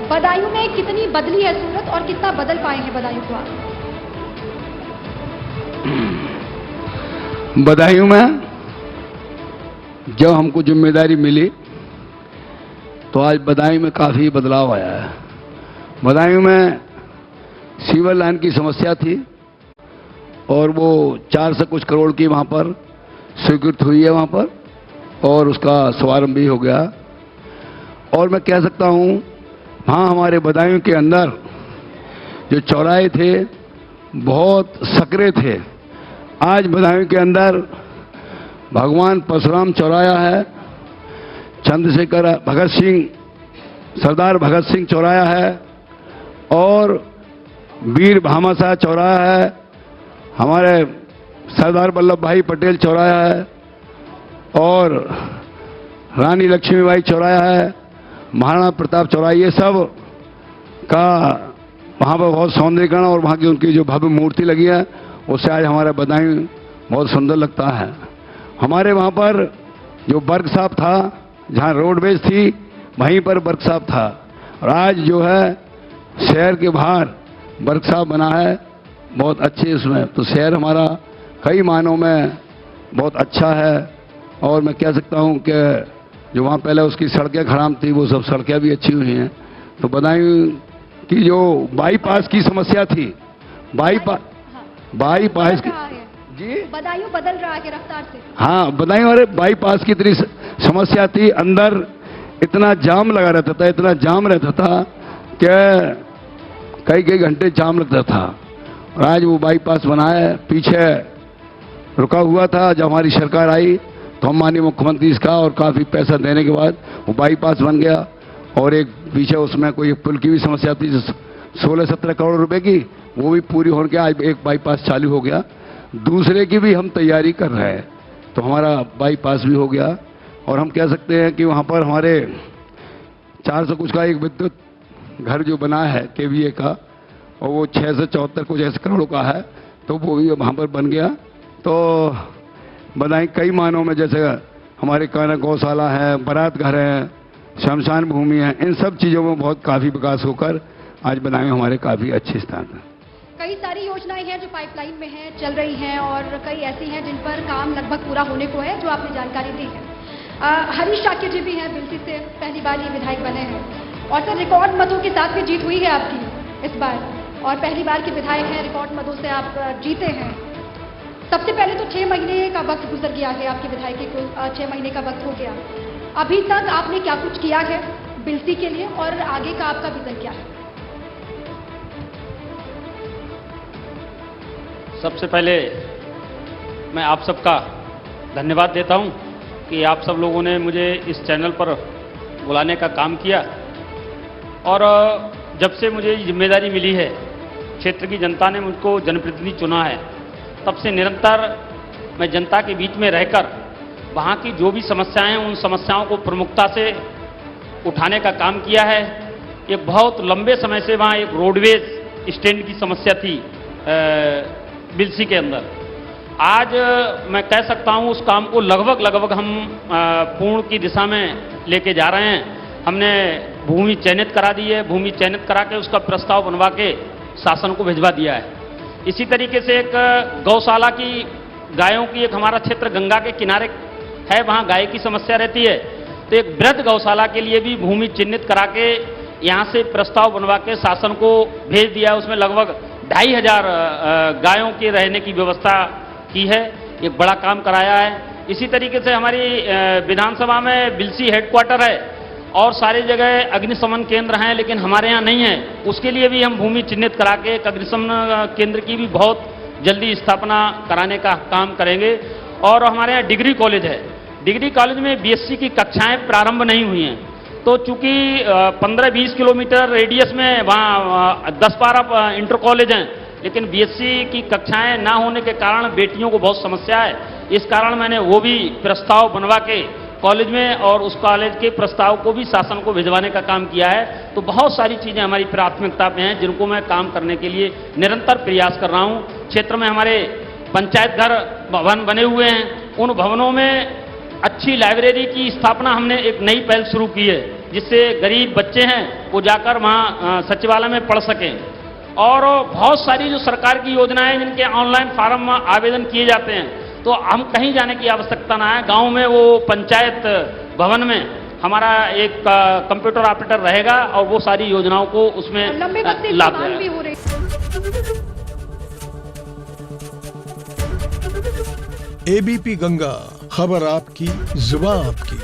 बदायूं में कितनी बदली है सूरत और कितना बदल पाए हैं बदायूं को आप? बदायूं में जब हमको जिम्मेदारी मिली तो आज बदायूं में काफी बदलाव आया है। बदायूं में सीवर लाइन की समस्या थी और वो 4 से कुछ करोड़ की वहां पर स्वीकृत हुई है वहां पर, और उसका शुभारंभ भी हो गया। और मैं कह सकता हूं वहां हमारे बदायूं के अंदर जो चौराहे थे बहुत सकरे थे। आज बदायूं के अंदर भगवान परशुराम चौराहा है, चंद्रशेखर भगत सिंह, सरदार भगत सिंह चौराहा है, और वीर भामाशाह चौराहा है, हमारे सरदार वल्लभ भाई पटेल चौराहा है, और रानी लक्ष्मीबाई चौराहा है, महाराणा प्रताप चौराहा, ये सब का वहाँ पर बहुत सौंदर्यीकरण और वहाँ की उनकी जो भव्य मूर्ति लगी है उससे आज हमारा बदायूं बहुत सुंदर लगता है। हमारे वहाँ पर जो वर्कशॉप था, जहाँ रोडवेज थी वहीं पर वर्कशॉप था, और आज जो है शहर के बाहर वर्कशॉप बना है बहुत अच्छे उसमें। तो शहर हमारा कई मायनों में बहुत अच्छा है। और मैं कह सकता हूँ कि जो वहाँ पहले उसकी सड़कें खराब थी वो सब सड़कें भी अच्छी हुई हैं। तो बदायूं की जो बाईपास की समस्या थी, बाईपास की जी बदायूं बदल रहा है रफ्तार से। हाँ, बदायूं और बाईपास की इतनी समस्या थी, अंदर इतना जाम लगा रहता था, इतना जाम रहता था कि कई घंटे जाम लगता था। और आज वो बाईपास बना है, पीछे रुका हुआ था। जब हमारी सरकार आई तो हम माननीय मुख्यमंत्री इसका और काफी पैसा देने के बाद वो बाईपास बन गया। और एक पीछे उसमें कोई पुल की भी समस्या थी 16-17 करोड़ रुपए की, वो भी पूरी होने के आज एक बाईपास चालू हो गया। दूसरे की भी हम तैयारी कर रहे हैं, तो हमारा बाईपास भी हो गया। और हम कह सकते हैं कि वहाँ पर हमारे 400 कुछ का एक विद्युत घर जो बना है केवीए का, और वो 6 से 74 कुछ ऐसे करोड़ का है, तो वो भी वहाँ पर बन गया। तो बदायूं कई मानों में, जैसे हमारे काना गौशाला है, बारात घर है, शमशान भूमि है, इन सब चीज़ों में बहुत काफ़ी विकास होकर आज बदायूं हमारे काफ़ी अच्छे स्थान है। कई सारी योजनाएं हैं जो पाइपलाइन में हैं, चल रही हैं, और कई ऐसी हैं जिन पर काम लगभग पूरा होने को है, जो आपने जानकारी दी है। हरीश शाक्य जी भी हैं, बिलसी से पहली बार ये विधायक बने हैं, और सर रिकॉर्ड मतों के साथ भी जीत हुई है आपकी इस बार, और पहली बार के विधायक हैं, रिकॉर्ड मतों से आप जीते हैं। सबसे पहले तो 6 महीने का वक्त गुजर गया है, आपकी विधायकी को 6 महीने का वक्त हो गया। अभी तक आपने क्या कुछ किया है बिलसी के लिए, और आगे का आपका विजन क्या है? सबसे पहले मैं आप सबका धन्यवाद देता हूं कि आप सब लोगों ने मुझे इस चैनल पर बुलाने का काम किया। और जब से मुझे जिम्मेदारी मिली है, क्षेत्र की जनता ने मुझको जनप्रतिनिधि चुना है, तब से निरंतर मैं जनता के बीच में रहकर वहाँ की जो भी समस्याएं हैं उन समस्याओं को प्रमुखता से उठाने का काम किया है। एक बहुत लंबे समय से वहाँ एक रोडवेज स्टैंड की समस्या थी बिलसी के अंदर। आज मैं कह सकता हूँ उस काम को लगभग हम पूर्ण की दिशा में लेके जा रहे हैं। हमने भूमि चयनित करा दी है, भूमि चयनित करा के उसका प्रस्ताव बनवा के शासन को भिजवा दिया है। इसी तरीके से एक गौशाला की गायों की एक हमारा क्षेत्र गंगा के किनारे है, वहाँ गाय की समस्या रहती है, तो एक वृहद गौशाला के लिए भी भूमि चिन्हित करा के यहाँ से प्रस्ताव बनवा के शासन को भेज दिया। उसमें लगभग 2500 गायों के रहने की व्यवस्था की है, एक बड़ा काम कराया है। इसी तरीके से हमारी विधानसभा में बिलसी हेडक्वार्टर है और सारी जगह अग्निशमन केंद्र हैं, लेकिन हमारे यहाँ नहीं है। उसके लिए भी हम भूमि चिन्हित करा के एक अग्निशमन केंद्र की भी बहुत जल्दी स्थापना कराने का काम करेंगे। और हमारे यहाँ डिग्री कॉलेज है, डिग्री कॉलेज में बीएससी की कक्षाएं प्रारंभ नहीं हुई हैं, तो चूंकि 15-20 किलोमीटर रेडियस में वहाँ 10-12 इंटर कॉलेज हैं, लेकिन बीएससी की कक्षाएं ना होने के कारण बेटियों को बहुत समस्या है। इस कारण मैंने वो भी प्रस्ताव बनवा के कॉलेज में और उस कॉलेज के प्रस्ताव को भी शासन को भिजवाने का काम किया है। तो बहुत सारी चीज़ें हमारी प्राथमिकता पे हैं जिनको मैं काम करने के लिए निरंतर प्रयास कर रहा हूँ। क्षेत्र में हमारे पंचायत घर भवन बने हुए हैं, उन भवनों में अच्छी लाइब्रेरी की स्थापना हमने एक नई पहल शुरू की है। जिससे गरीब बच्चे हैं वो जाकर वहाँ सचिवालय में पढ़ सकें। और बहुत सारी जो सरकार की योजनाएं जिनके ऑनलाइन फार्म आवेदन किए जाते हैं, तो हम कहीं जाने की आवश्यकता ना है। गांव में वो पंचायत भवन में हमारा एक कंप्यूटर ऑपरेटर रहेगा और वो सारी योजनाओं को उसमें लंबे वक्त से लाभ इस्तेमाल भी देगा। हो रही। एबीपी गंगा, खबर आपकी, जुबान आपकी।